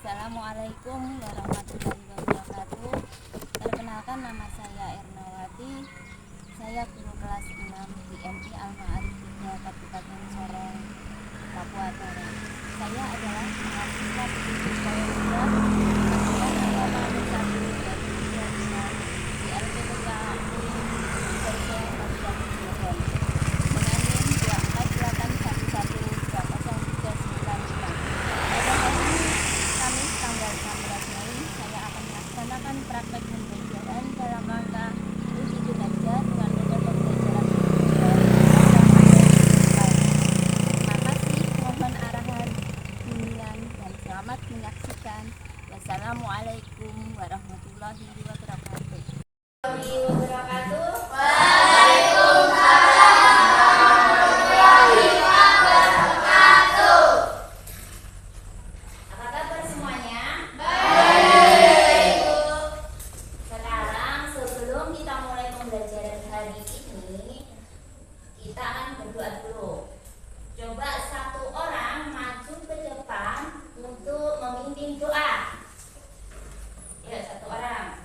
Assalamualaikum warahmatullahi wabarakatuh. Perkenalkan, nama saya Ernawati. Saya guru kelas 6 di MI Al-Ma'arif 3 Kabupaten Sorong, Papua Barat. Saya adalah mahasiswa Pendidik Bayangkara Kementerian Agama Nusa Tenggara Barat di LPPK UIN Kabupaten Cirebon dengan NIM 248112039. Kamis tanggal 16 Mei saya akan melaksanakan praktek pembelajaran dalam rangka uji kinerja dengan metode pembelajaran Terima kasih, mohon arahan, bimbingan, dan selamat menyaksikan. Wassalamualaikum warahmatullahi wabarakatuh. Apa kabar semuanya? Sekarang sebelum kita mulai pembelajaran hari ini, kita akan berdoa dulu. Coba satu orang maju ke depan untuk memimpin doa. Ya, satu orang.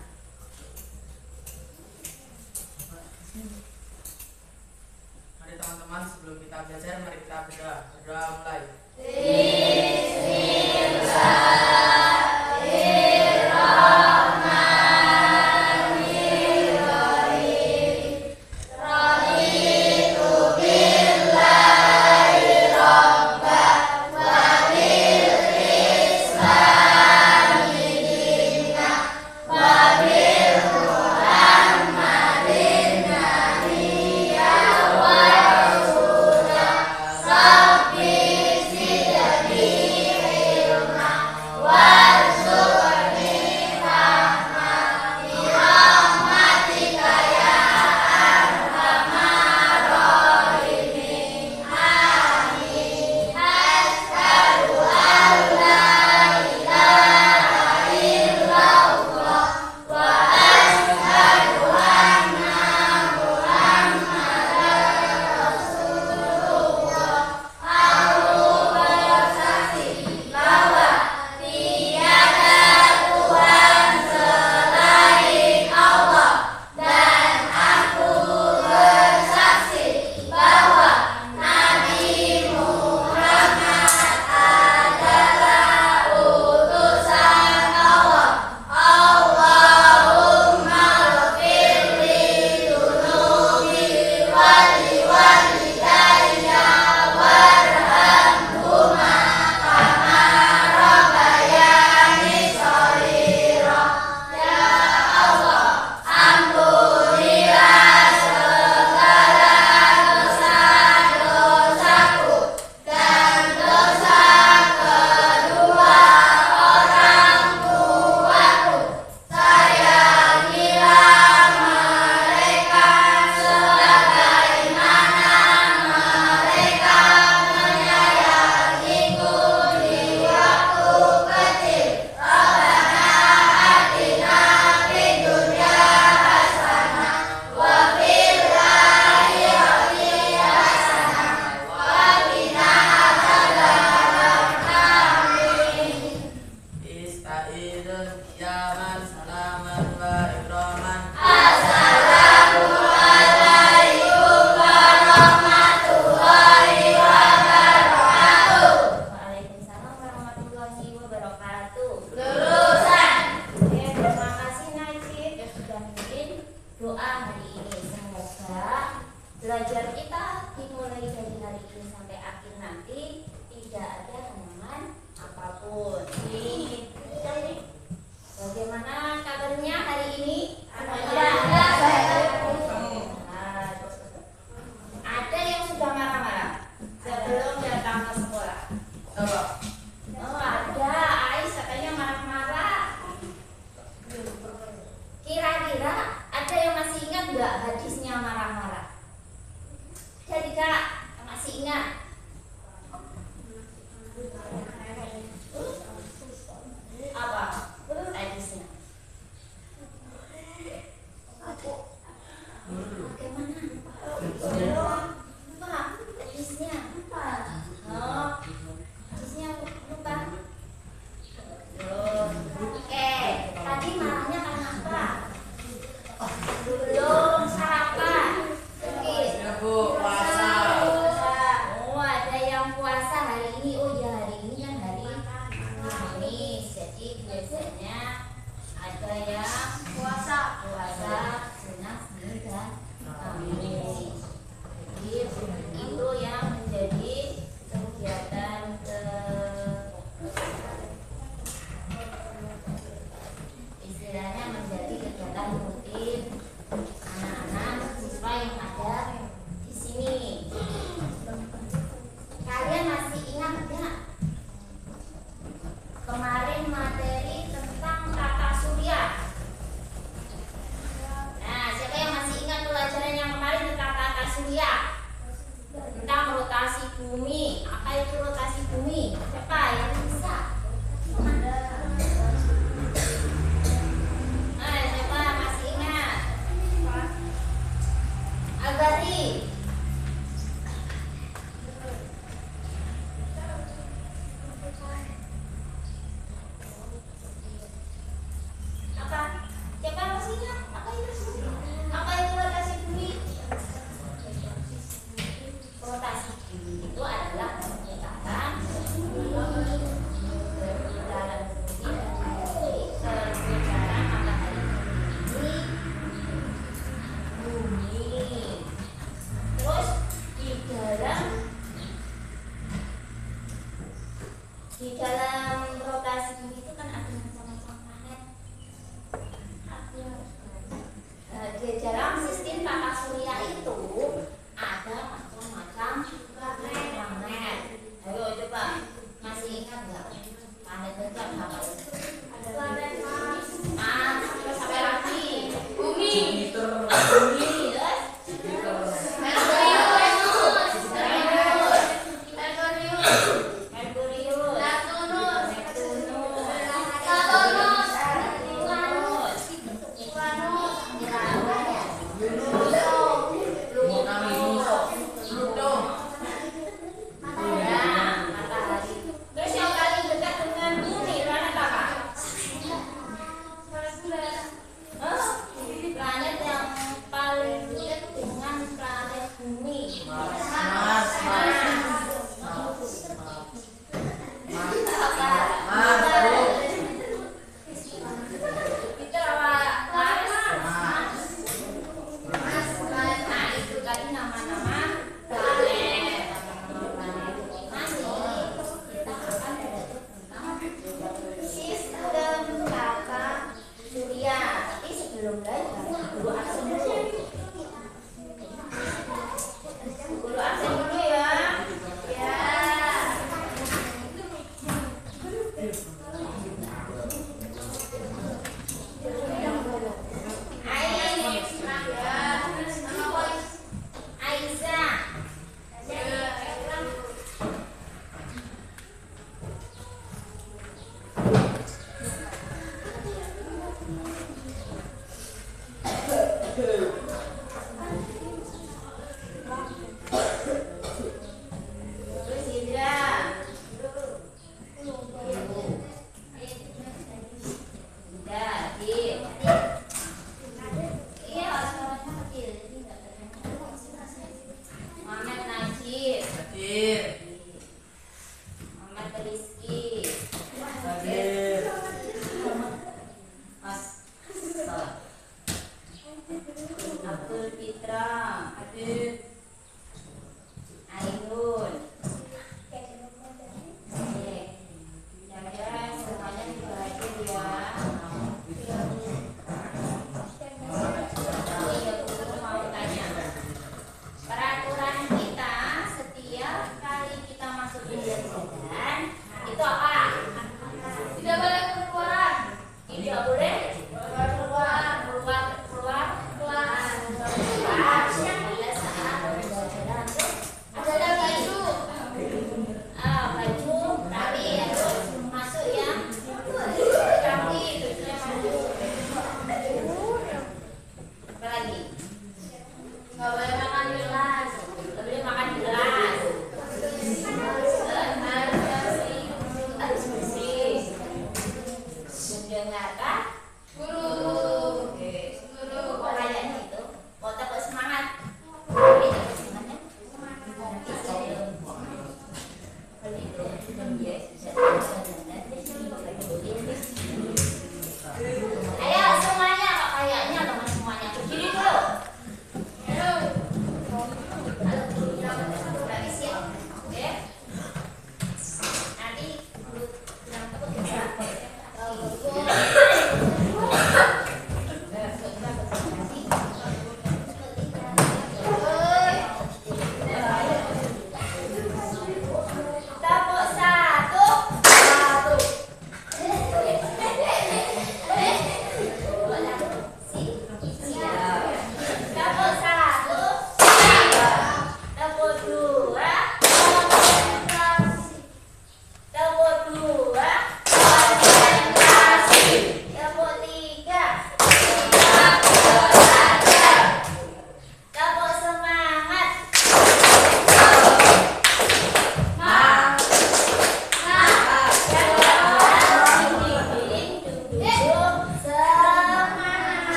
Kamis. Jadi biasanya ada yang puasa, Senin, dan Kamis. Jadi itu yang menjadi kegiatan istilahnya menjadi kegiatan rutin anak-anak siswa yang ada di sini. Kalian masih ingat nggak kemarin materi tentang tata surya? Nah, siapa yang masih ingat pelajaran yang kemarin tentang tata surya? Tentang rotasi bumi. Apa itu rotasi bumi? Siapa yang bisa? Nah, siapa masih ingat? Albari. Apa? Siapa masih ingat? Apa itu? Apa itu rotasi bumi? Rotasi bumi itu adalah perputaran perputaran matahari bumi. Terus di dalam rotasi bumi itu kan ada macam-macam planet. Di dalam sistem tata surya itu ada macam-macam planet. Ayo coba, masih ingat nggak planet itu ada apa? Ada planet Mars. Terus apa lagi? Bumi. Bumi. Terus yang paling dekat dengan bumi planet apa? Planet yang paling dekat dengan planet bumi. Mars. Jupiter apa? Mars. Nah, itu tadi nama-nama planet. Nanti kita akan belajar tentang sistem tata surya. Tapi sebelum belajar, guru absen dulu. Guru absen dulu ya. Ya. Aisyah. Terus Indra.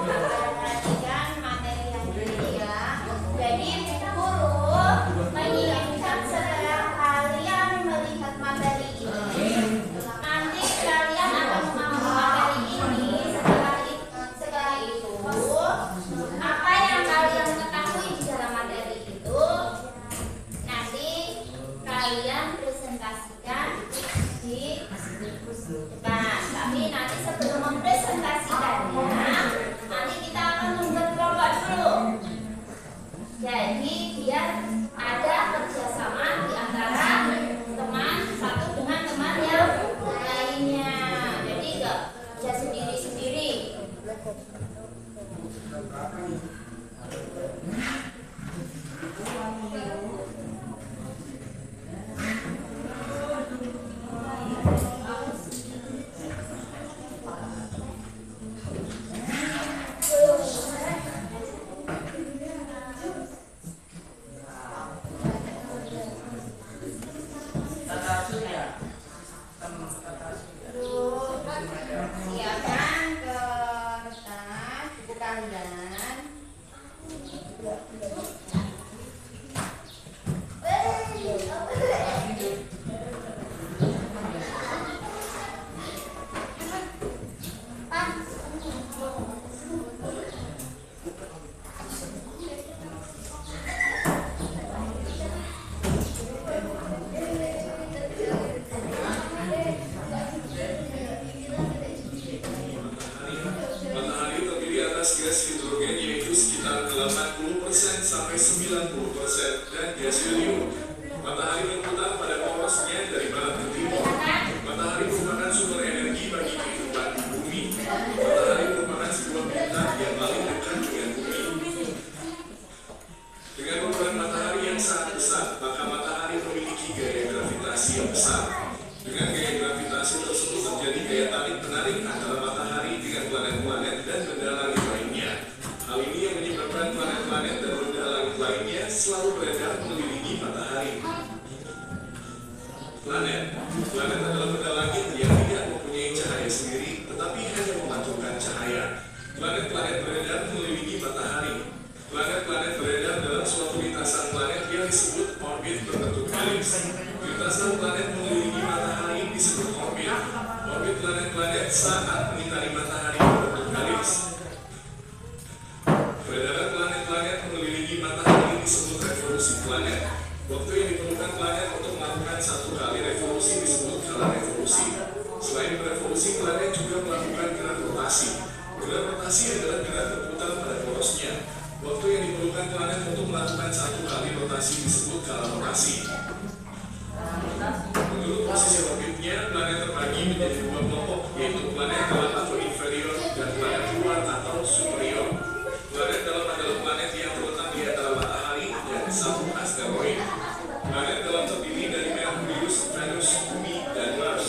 Perhatikan materi yang ini ya. Jadi guru menginginkan setelah kalian melihat materi ini, nanti kalian akan memahami materi ini. Setelah itu, apa yang kalian ketahui di dalam materi itu, nanti kalian presentasikan di depan. Tapi nanti sebelum mempresentasikannya, nanti kita akan membuat kelompok dulu. Jadi biar ada kerjasama di antara teman satu dengan teman yang lainnya. Jadi enggak bisa sendiri-sendiri. Siapkan kertas buku kalian. Matahari terdiri atas gas hidrogen yaitu sekitar 80% sampai 90% dan gas helium. Matahari berputar pada porosnya dari barat ke timur. Matahari merupakan sumber energi bagi kehidupan di bumi. Matahari merupakan sebuah bintang yang paling dekat dengan bumi. Dengan ukuran matahari yang sangat besar, maka matahari memiliki gaya gravitasi yang besar. Dengan gaya gravitasi tersebut terjadi gaya tarik menarik antara matahari dengan planet-planet dan benda langit lainnya. Hal ini yang menyebabkan planet-planet dan benda langit lainnya selalu beredar mengelilingi matahari. Planet adalah benda langit yang tidak mempunyai cahaya sendiri, tetapi hanya memantulkan cahaya. Planet-planet beredar mengelilingi matahari. Planet-planet beredar dalam suatu lintasan planet yang disebut orbit berbentuk elips. Lintasan planet mengelilingi matahari disebut orbit. Orbit planet-planet saat mengitari matahari berbentuk elips. Peredaran planet-planet mengelilingi matahari disebut revolusi planet. Waktu yang diperlukan planet untuk melakukan satu kali revolusi disebut kala revolusi. Selain berevolusi, planet juga melakukan gerak rotasi. Gerak rotasi adalah gerak berputar pada porosnya. Waktu yang diperlukan planet untuk melakukan satu kali rotasi disebut kala rotasi. Menurut posisi orbitnya, planet terbagi menjadi dua kelompok, yaitu planet dalam atau inferior dan planet luar atau superior. Planet dalam adalah planet yang terletak di antara matahari dan satu asteroid. Planet dalam terdiri dari Merkurius, Venus, Bumi, dan Mars.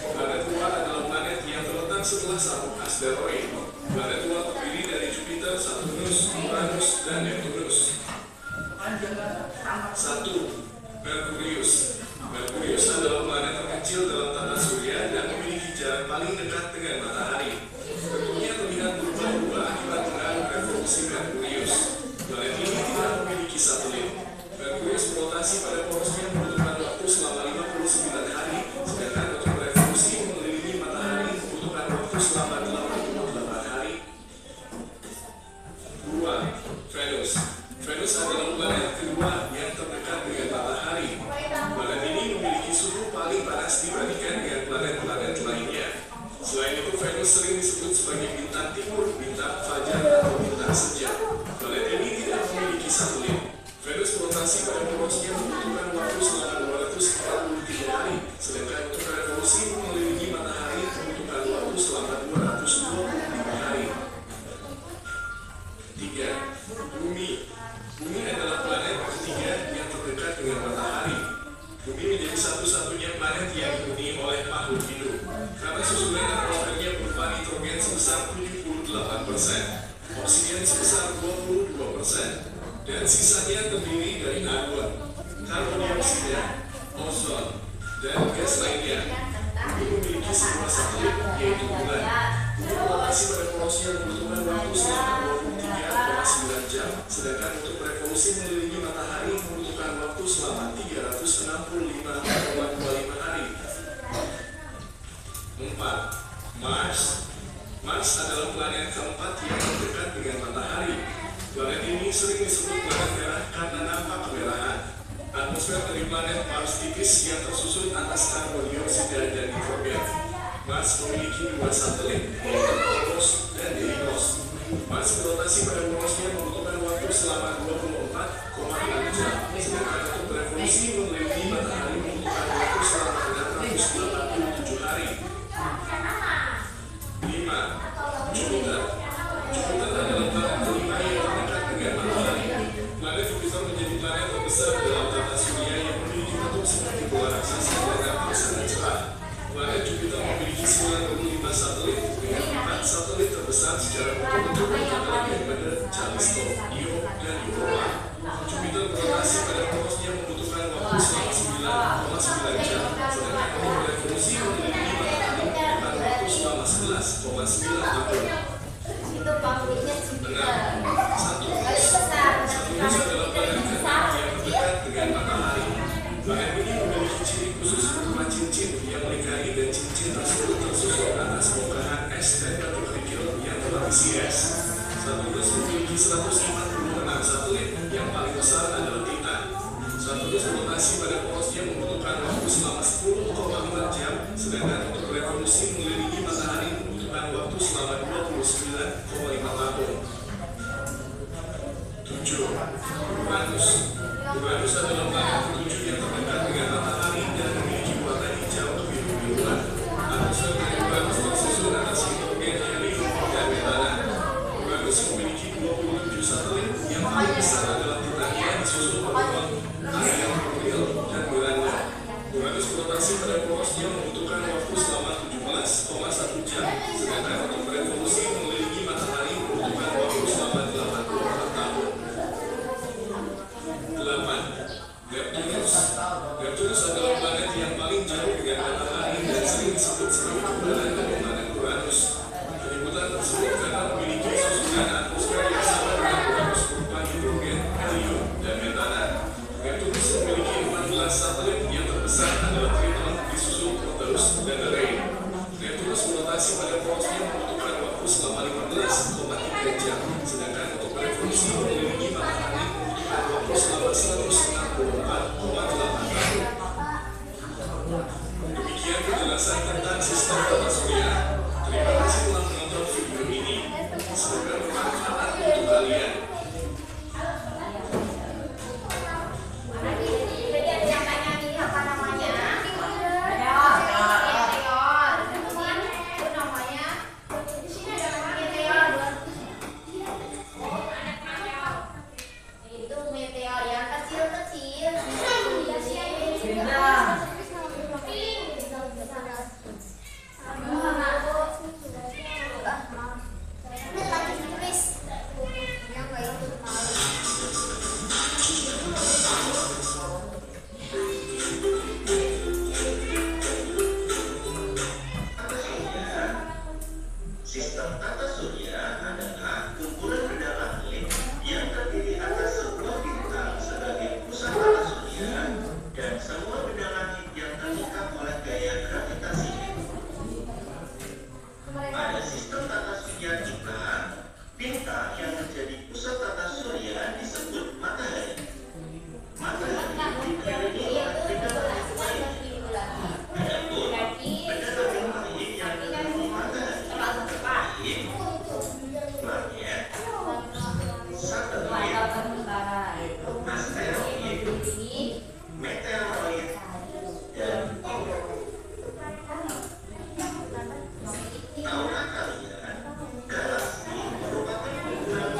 Planet luar adalah planet yang terletak setelah satu asteroid. Planet luar terdiri dari Jupiter, Saturnus, Uranus, dan Neptunus. 1. Merkurius. Merkurius adalah planet terkecil dalam tata surya dan memiliki jarak paling dekat dengan matahari. Bentuknya terlihat berubah-ubah akibat pengaruh revolusi Merkurius. Planet ini tidak memiliki satelit. Merkurius berotasi pada porosnya membutuhkan waktu selama 59 hari, sedangkan untuk revolusi mengelilingi matahari membutuhkan waktu selama 88 hari. 2. Venus. Venus adalah planet kedua yang terdekat dengan matahari. Planet ini memiliki suhu paling panas dibandingkan dengan planet-planet lainnya. Selain itu, Venus sering disebut sebagai bintang timur, bintang fajar, atau bintang senja. Planet ini tidak memiliki satelit. Venus berotasi pada porosnya membutuhkan waktu selama 243 hari, sedangkan untuk revolusi mengelilingi matahari membutuhkan waktu selama 225 hari. 3. Bumi. Bumi adalah planet ketiga yang terdekat dengan matahari. Bumi menjadi satu-satunya planet yang dihuni oleh makhluk hidup. Karena susunan atmosfernya berupa nitrogen sebesar 78% oksigen sebesar 22%, dan sisanya terdiri dari argon, karbon dioksida, ozon, dan gas lainnya. Bumi memiliki sebuah satelit, yaitu bulan. Untuk rotasi pada porosnya membutuhkan waktu selama 23,9 jam, sedangkan untuk revolusi mengelilingi matahari membutuhkan waktu selama 365,25 hari. 4. Mars. Mars adalah planet keempat yang terdekat dengan matahari. Planet ini sering disebut planet merah karena nampak kemerahan. Atmosfer dari planet Mars tipis yang tersusun atas karbon dioksida dan nitrogen. Mars memiliki 2 satelit, yaitu Phobos dan Deimos. Mars berotasi pada porosnya membutuhkan waktu selama 24,6 jam, sedangkan untuk berevolusi mengelilingi matahari membutuhkan waktu selama 687 hari. 5. Jupiter. Jupiter adalah planet kelima yang terdekat dengan matahari. Planet Jupiter menjadi planet terbesar dalam tata surya yang memiliki bentuk seperti bola raksasa dan nampak sangat cerah. Planet Jupiter memiliki 95 satelit dengan 4 satelit terbesar secara bentuk adalah Ganymede, Callisto, Io, dan Europa. Jupiter berotasi pada porosnya membutuhkan waktu selama 9,9 jam, sedangkan untuk berevolusi mengelilingi matahari membutuhkan waktu selama 11,9 tahun. Itu pangkulnya Jupiter. 1. Saturnus adalah planet keenam yang terdekat dengan matahari. Planet ini memiliki ciri khusus berupa cincin yang melingkari dan cincin tersebut tersusun atas bongkahan es dan batu kerikil yang berlapisi es. Saturnus memiliki 156 satelit, yang paling besar adalah Titan. Saturnus berotasi pada porosnya membutuhkan waktu selama 10,4 jam, sedangkan untuk revolusi mengelilingi matahari membutuhkan waktu selama 29,5 tahun. 7. Uranus. Uranus adalah planet ketujuh yang terdekat dengan matahari dan memiliki warna hijau kebiru-biruan. Atmosfer dari Uranus tersusun atas hidrogen, helium, dan metana. Uranus memiliki 27 satelit, yang paling besar adalah Titania disusul Orion, Ariel, Uriel, dan Miranda. Uranus berotasi pada porosnya membutuhkan waktu selama 17,1 jam, sedangkan untuk berevolusi mengelilingi matahari membutuhkan waktu selama 84 tahun. 8. Neptunus. Neptunus adalah planet yang paling jauh dengan matahari dan sering disebut sebagai kembaran dari planet Uranus. Penyebutan tersebut karena memiliki susunan atmosfer yang sama dengan Uranus berupa hidrogen, helium, dan metana. Neptunus memiliki 14 satelit, yang terbesar adalah Triton, disusul Proteus, dan Rhea. Neptunus berotasi pada porosnya membutuhkan waktu selama 15,3 jam, sedangkan untuk berevolusi mengelilingi matahari membutuhkan waktu selama 164,8 tahun. Demikian penjelasan tentang sistem tata surya. Terima kasih telah menonton video ini. Semoga bermanfaat untuk kalian. Jadi ada yang tanya nih apa namanya? Itu meteor yang kecil-kecil. Sistem tata surya adalah kumpulan benda langit yang terdiri atas sebuah bintang sebagai pusat tata surya dan semua benda langit yang terikat oleh gaya gravitasi. Pada sistem tata surya kita, bintang yang menjadi pusat tata surya disebut matahari. Matahari dikelilingi oleh benda langit lain. Adapun benda langit lain yang mengelilingi matahari, planet, satelit, asteroid, meteoroid, dan kometa. Tahukah kalian, galaksi merupakan kumpulan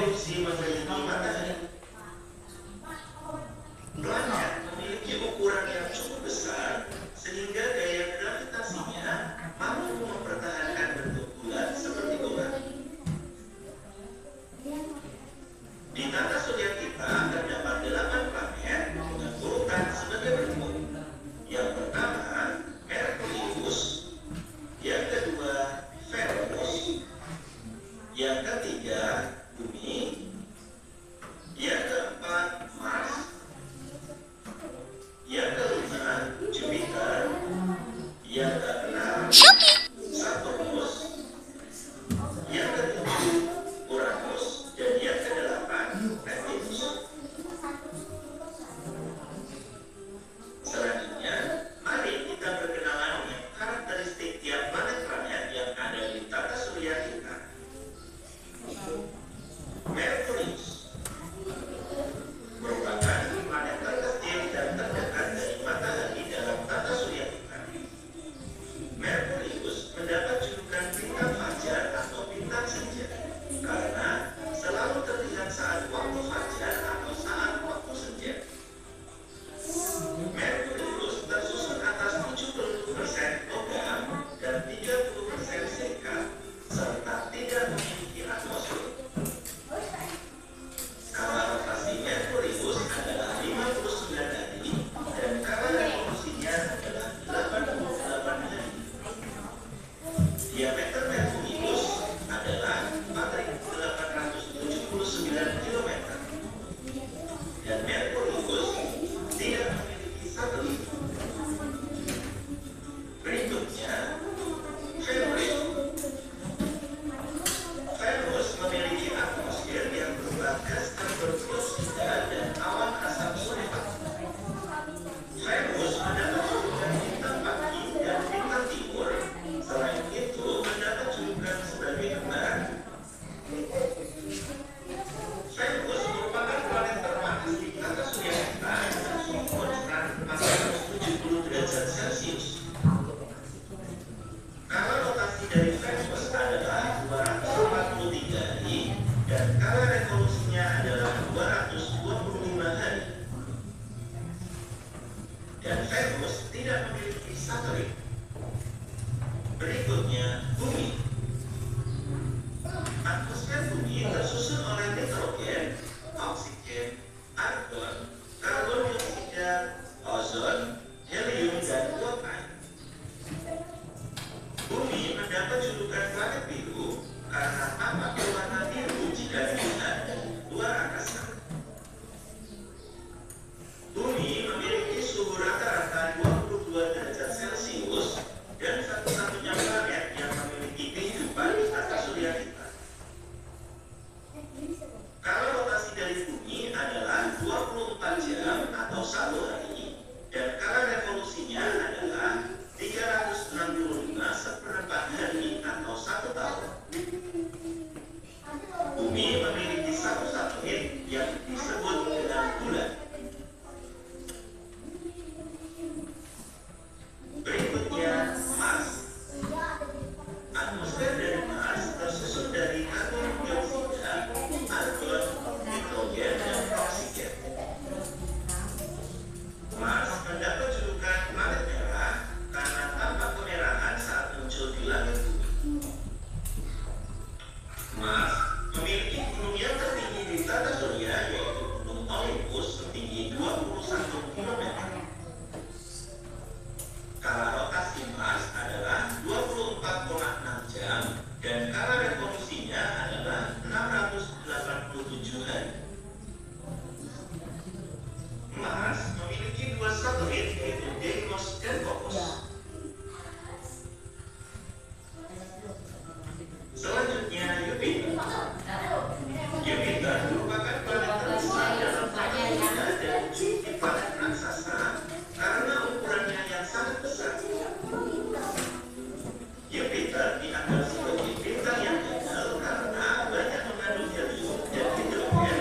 revolusi mengelilingi matahari. Planet memiliki ukuran yang cukup besar sehingga gaya gravitasinya mampu mempertahankan bentuk bulat seperti bola. Di tata surya kita terdapat 8 planet dengan urutan sebagai berikut. Yang pertama, Merkurius. Yang kedua, Venus. Yang ketiga, Bumi. Yang keempat, Mars. Yang kelima, Jupiter. Yang keenam, Saturnus. Yang ketujuh, Uranus. Dan yang kedelapan, Neptunus. Selanjutnya, mari kita berkenalan dengan karakteristik tiap planet-planet yang ada di tata surya kita. Merkurius merupakan planet terkecil dan terdekat dari matahari dalam tata surya kita. Merkurius mendapat julukan bintang fajar atau bintang senja karena selalu terlihat saat waktu fajar atau saat waktu senja. Merkurius tersusun atas 70% logam dan 30% silika serta tidak memiliki atmosfer. Skala rotasi Merkurius adalah 59 hari dan skala revolusinya adalah 88 hari. Diameter Merkurius adalah 4.879 km. Dan Merkurius tidak memiliki satelit. Berikutnya, Venus. Venus memiliki atmosfer yang berupa gas karbon dioksida dan awan asap sulfat. Venus mendapat julukan bintang pagi dan bintang timur. Selain itu, mendapat julukan sebagai kembar. Venus merupakan planet terpanas di tata surya kita dengan suhu konstan 470 derajat Celcius. Skala rotasi dari Venus adalah 243 hari dan skala revolusinya adalah 225 hari. Dan Venus tidak memiliki satelit. Berikutnya, Bumi. Atmosfer Bumi tersusun oleh nitrogen, oksigen, argon, karbon dioksida, ozon, helium, dan uap. Bumi mendapat julukan planet biru karena tampak berwarna biru jika dilihat dari luar angkasa. Bumi memiliki suhu rata-rata 22 derajat Celcius dan satu-satunya planet yang memiliki kehidupan di tata surya kita. Skala rotasi dari Bumi adalah 24 jam atau 1 hari dan skala revolusinya adalah 365 seperempat hari atau 1 tahun. Bumi memiliki satu satelit yang disebut dengan bulan. Berikutnya, Mars. Atmosfer dari Mars tersusun dari karbon dioksida, argon, nitrogen, dan oksigen. Mars mendapat julukan planet merah karena tampak kemerahan saat muncul di langit bumi. Mars memiliki gunung yang tertinggi di tata surya yaitu Gunung Olympus setinggi 21 km. Skala rotasi Mars adalah 24,6 jam dan skala revolusinya adalah 687 hari. Mars memiliki 2 satelit yaitu Deimos dan Phobos. Selanjutnya, Jupiter. Jupiter merupakan planet terbesar dalam tata surya dan dijuluki planet raksasa karena ukurannya yang sangat besar. Jupiter dianggap sebagai bintang yang gagal karena banyak mengandung helium dan hidrogen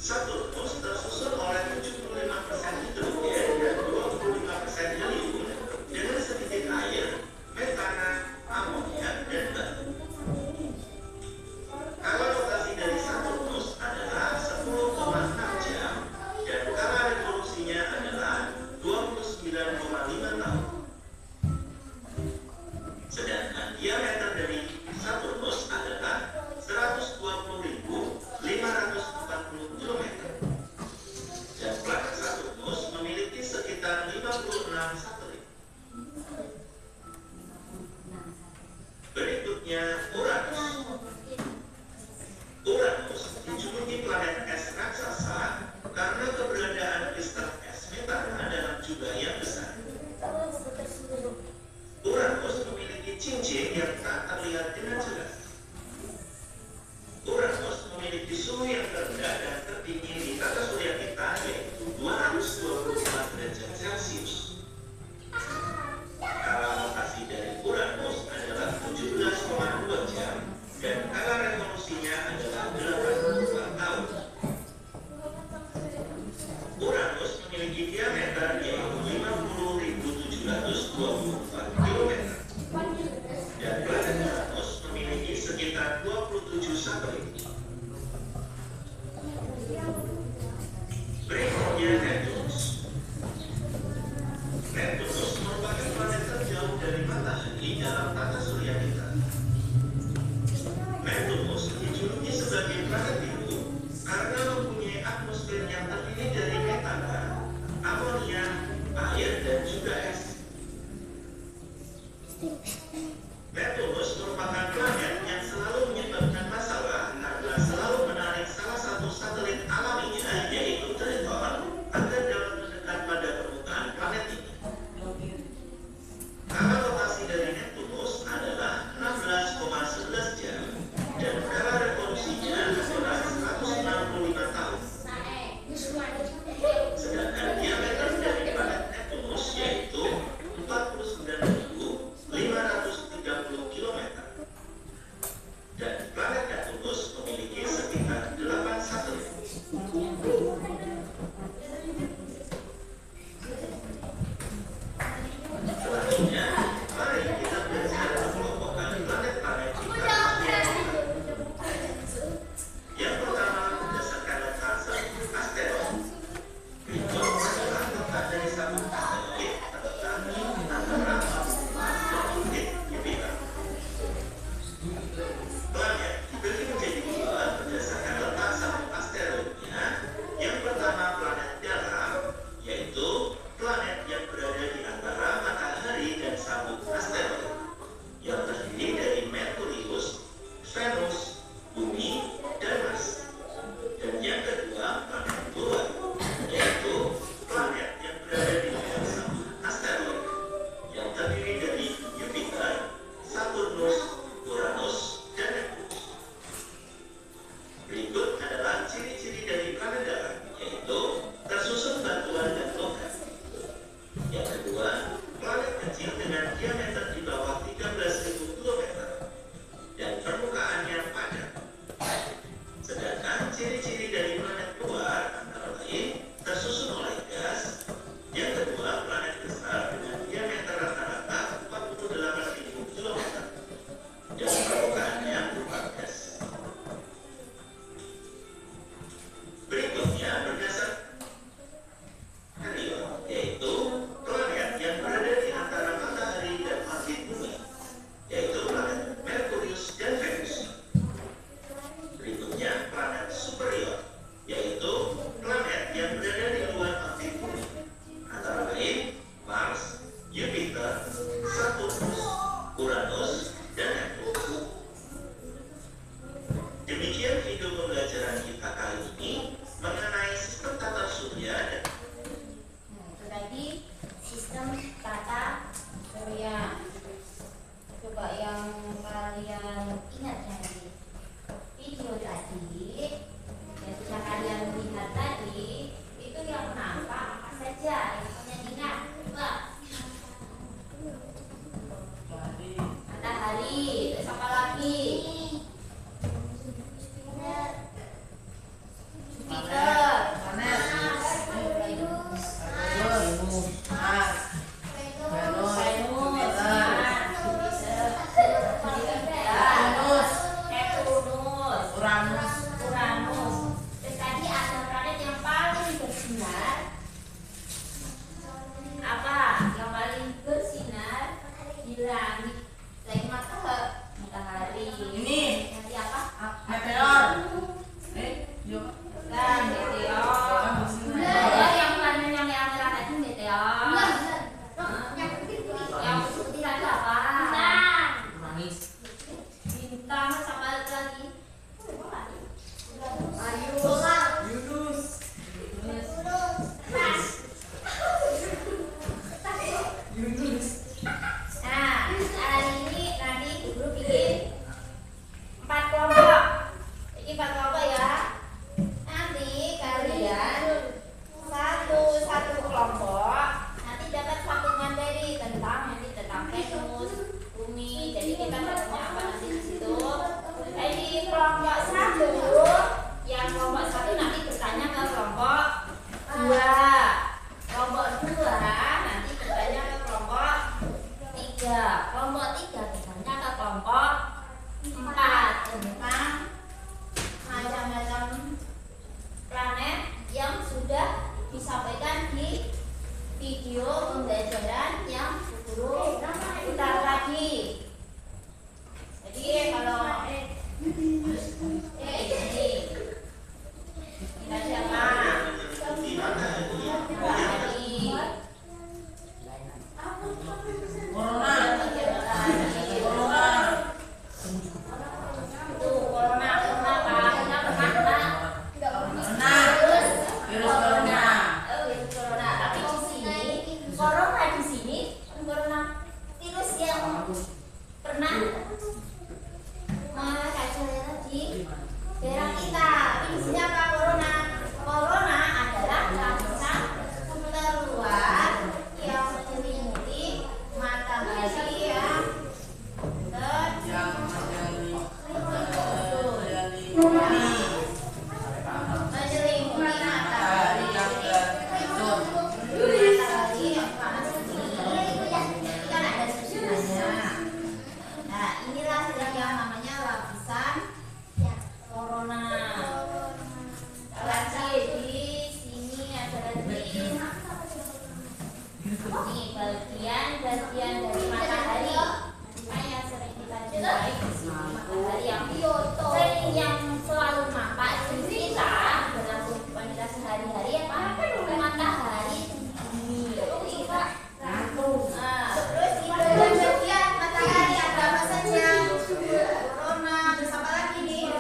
Saturnus tersusun oleh 75% hidrogen dan 25% helium dengan sedikit air, metana, amonia, dan batu. Kala rotasi dari Saturnus adalah 10,6 jam dan kala revolusinya adalah 29,5 tahun. Sedangkan diameter dari Saturnus adalah 120.540 km. Dan planet Saturnus memiliki sekitar 56 satelit. Berikutnya Uranus. Uranus dijuluki planet es raksasa karena keberadaan kristal es metana dalam jumlah yang besar. Uranus memiliki cincin yang tak terlihat dengan jelas. Uranus memiliki suhu yang terendah dan tertinggi di tata surya kita, yaitu 224 derajat Celcius. Kala rotasi dari Uranus adalah 17,2 jam dan kala revolusinya adalah 84 tahun. Uranus memiliki diameter yaitu 50.724 km. Dan planet Uranus memiliki sekitar 27 satelit. Berikutnya Neptunus. Neptunus merupakan planet terjauh dari matahari dalam tata surya kita. Neptunus dijuluki sebagai planet biru karena mempunyai atmosfer yang terdiri dari metana, amonia, air, dan juga es. Neptunus merupakan planet yang selalu menyebabkan masalah karena selalu menarik salah satu satelit alaminya, yaitu Triton, agar dapat mendekat pada permukaan planet ini. Kala rotasi dari Neptunus adalah 16,11 jam dan kala revolusinya adalah 165 tahun. Sedangkan diameter dari planet Neptunus yaitu 49.530 km. Dan planet Neptunus memiliki sekitar 8 satelit. Selanjutnya, mari kita belajar pengelompokan planet-planet di tata surya kita. Yang pertama, berdasarkan letak asteroid. Berikut adalah letak dari satu asteroid terletak di antara Mars dan bukit Jupiter. Planet dibagi menjadi dua berdasarkan letak satu asteroidnya, disampaikan di video pembelajaran yang guru putar tadi. Jadi kalau ini kita siapa? Di mana ini? Bagian dari matahari yang sering kita jumpai di sini, matahari yang sering yang selalu nampak di kita dalam kehidupan kita sehari-hari apa? Matahari ini. Terus di bagian matahari ada apa saja? Corona, terus apa lagi nih?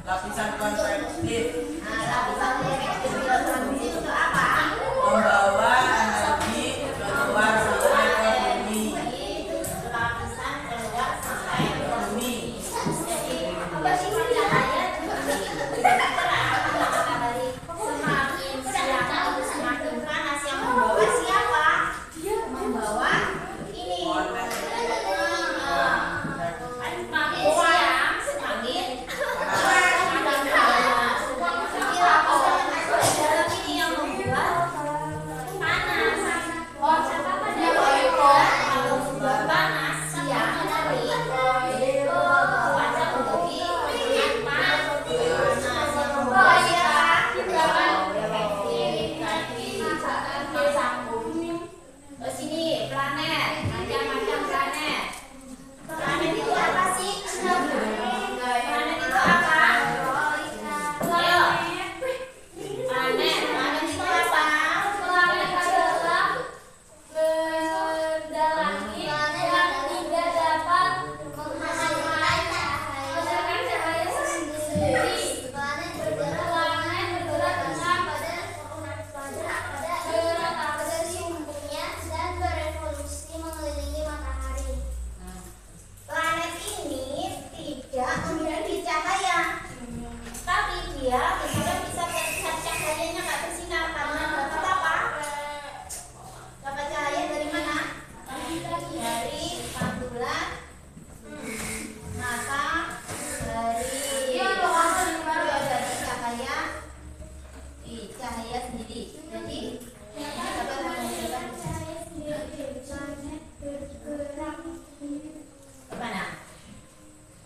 Lapisan konvektif. Lapisan konvektif itu apa? Membawa energi keluar sampai ke bumi. Lapisan keluar sampai ke bumi. Jadi apa sih cahaya semakin siang atau semakin panas yang membawa siapa? Membawa ini. Semakin siang semakin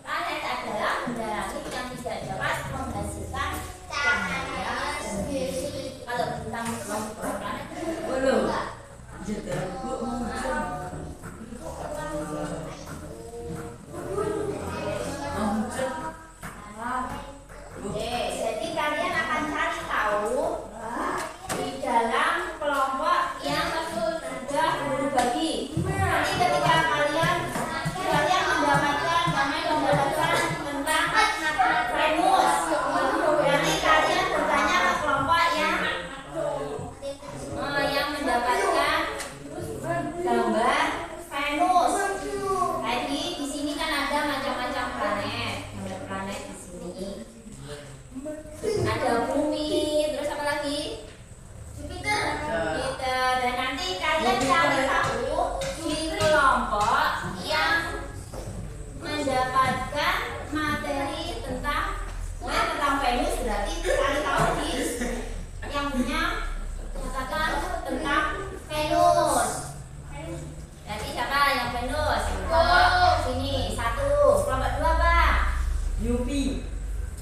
Planet adalah benda langit yang tidak dapat menghasilkan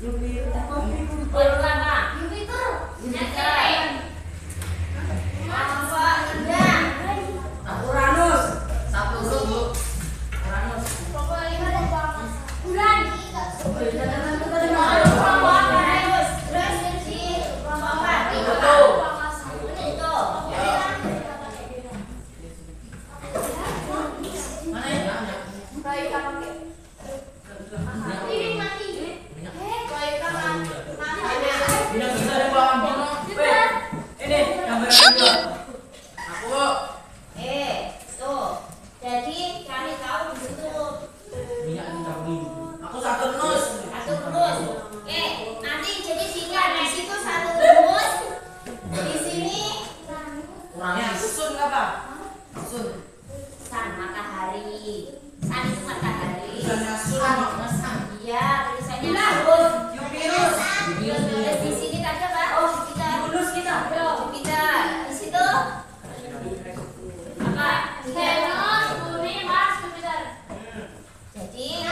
Kedua apa? Jupiter. Apa Indra? Uranus. Satu dulu, Bu. Uranus. Bulan. Terus di keempat Pluto. Pluto. Mana ya? Bintang kita ada bawang bintang. Ini gambar kedua. Aku, Bu. Tuh. Jadi cari tahu di situ. Aku Saturnus. Satu terus. Nanti jadi tinggal di situ satu terus. Di sini Uranus. Sun apa? Sun. Sun matahari. Sun itu matahari. Tulisannya Sun apa? Iya, tulisannya sun. Jupiter. Terus di sini tadi apa? Jupiter. Jupiter. Di situ apa? Jadi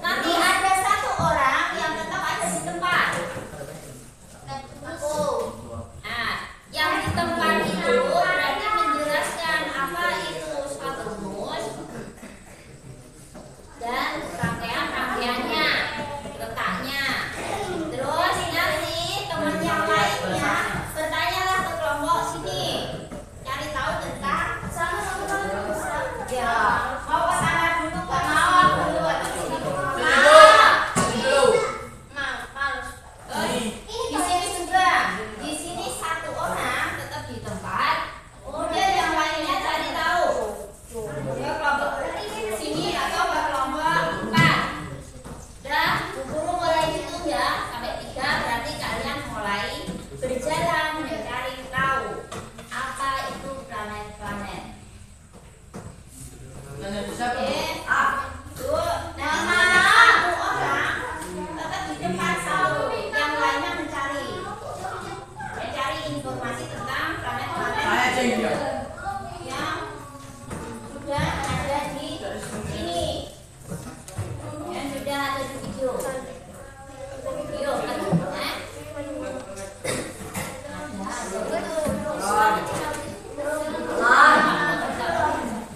nanti ada satu orang yang tetap ada di tempat. Nah, yang di tempat itu berarti menjelaskan apa itu Saturnus dan rangkaian-rangkaiannya, letaknya. Terus nanti teman yang lainnya bertanyalah ke kelompok sini, cari tahu tentang ya. Mau ke sana dulu, Pak? Mau aku dulu atau sini dulu? Di sini juga. Di sini satu orang tetap di tempat. Kemudian yang lainnya cari tahu. Ya kelompok sini atau ke kelompok 4. Dan guru mulai hitung ya sampai 3, berarti kalian mulai berjalan mencari tahu apa itu planet-planet. Tanya bisa apa? Nah, satu orang tetap di depan selalu, yang lainnya mencari informasi tentang planet-planet Saya Jenggia. yang sudah ada di sini, yang sudah ada di video kan?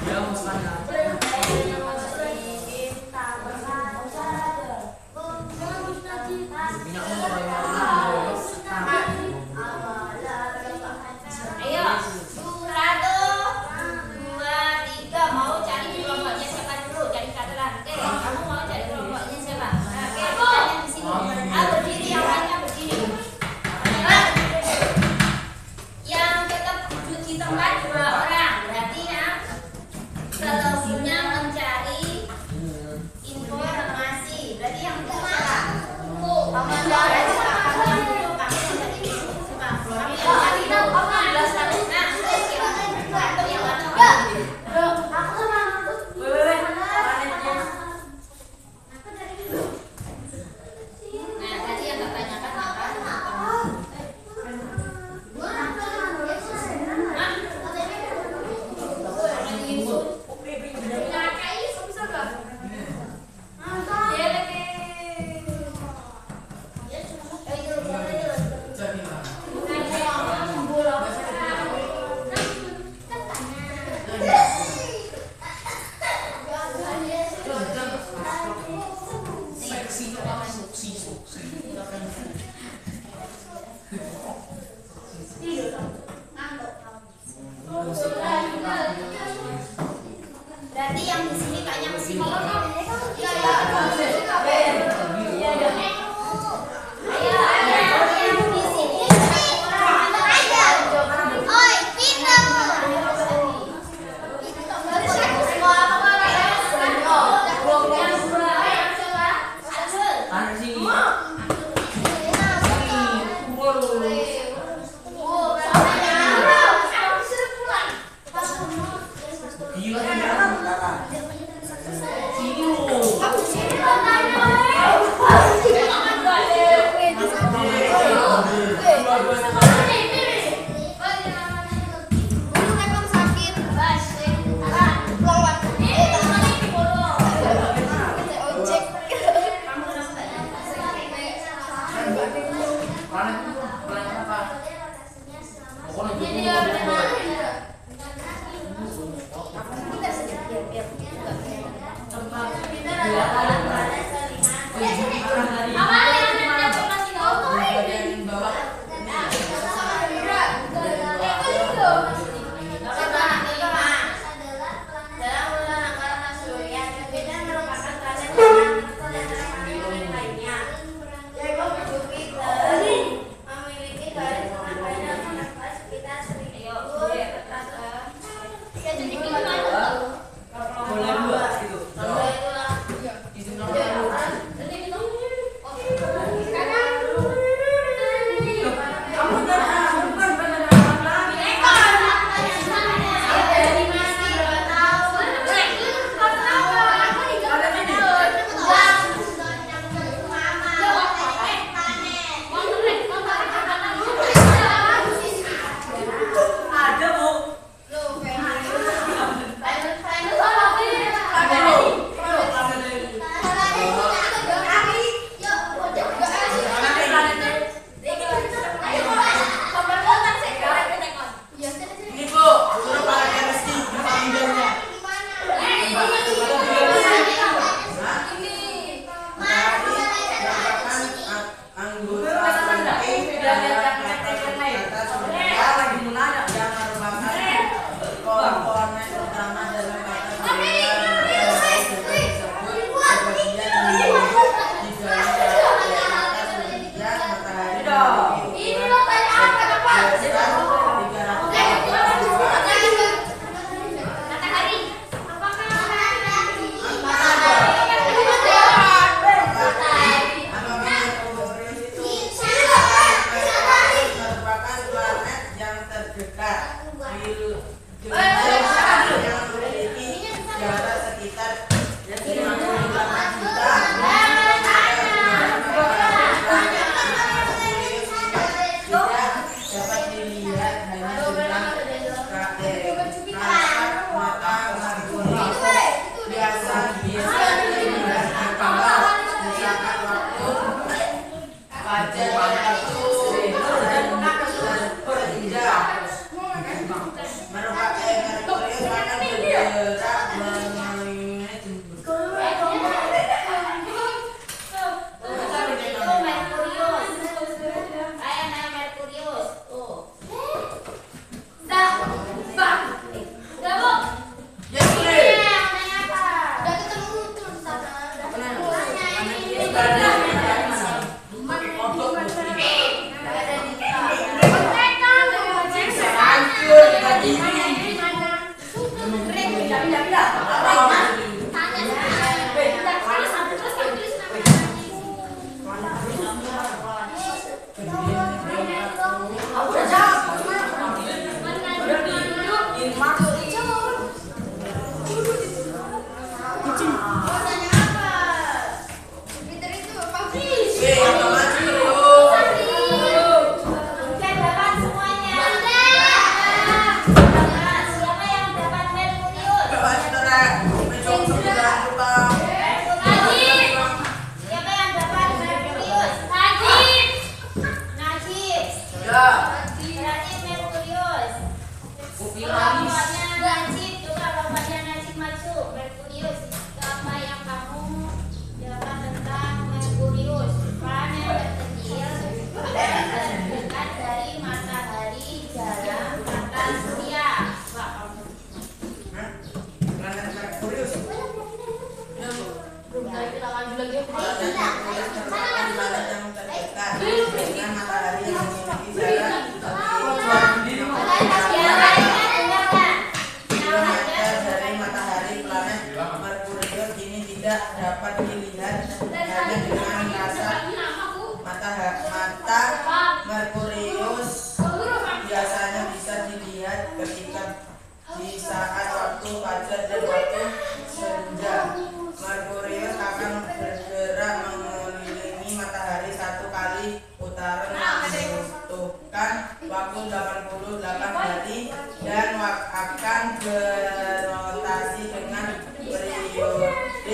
Dia mau sana. Ayo, 1, 2, 3 mau cari kelompoknya siapa dulu? Cari katakan. Kamu mau cari kelompoknya siapa? Nah, di sini. Berdiri, yang lainnya berdiri. Yang tetap duduk di tempat 2 orang. Berarti yang seluruhnya mencari informasi. Berarti yang siapa? Paman Planet apa? Pokoknya gitu.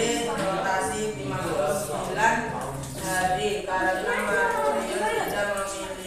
Tempat rotasi 59 hari karena Merkurius tidak memiliki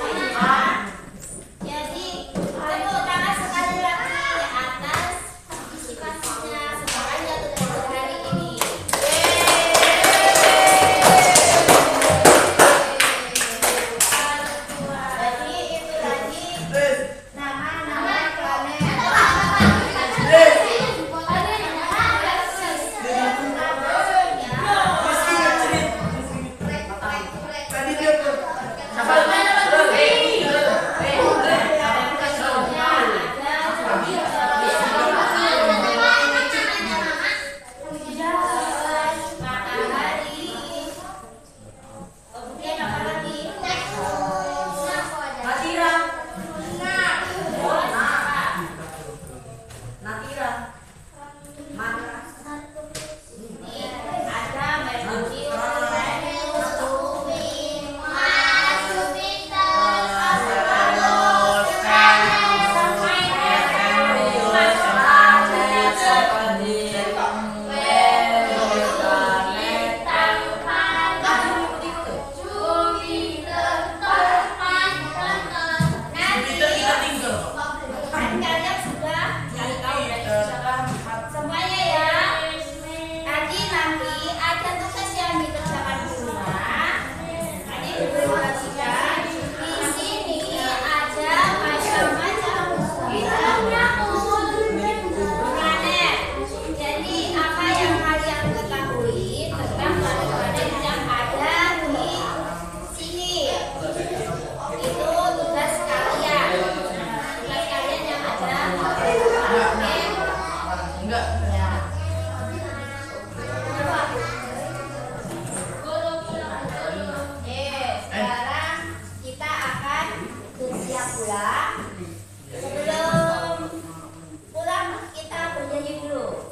semuanya. Jadi tepuk tangan sekali lagi atas partisipasinya sekolah Jatuh Derajat hari ini. Jadi itu tadi nama-nama planet. Kalian sudah cari tahu semuanya ya. Nanti ada tugas yang dikerjakan di rumah. Tadi diperhatikan di sini ada macam-macam planet. Jadi apa yang kalian ketahui tentang planet-planet yang ada di sini? Itu tugas kalian. Tugas kalian yang ada. Oke. Enggak. Sekarang kita akan bersiap pulang. Sebelum pulang kita bernyanyi dulu.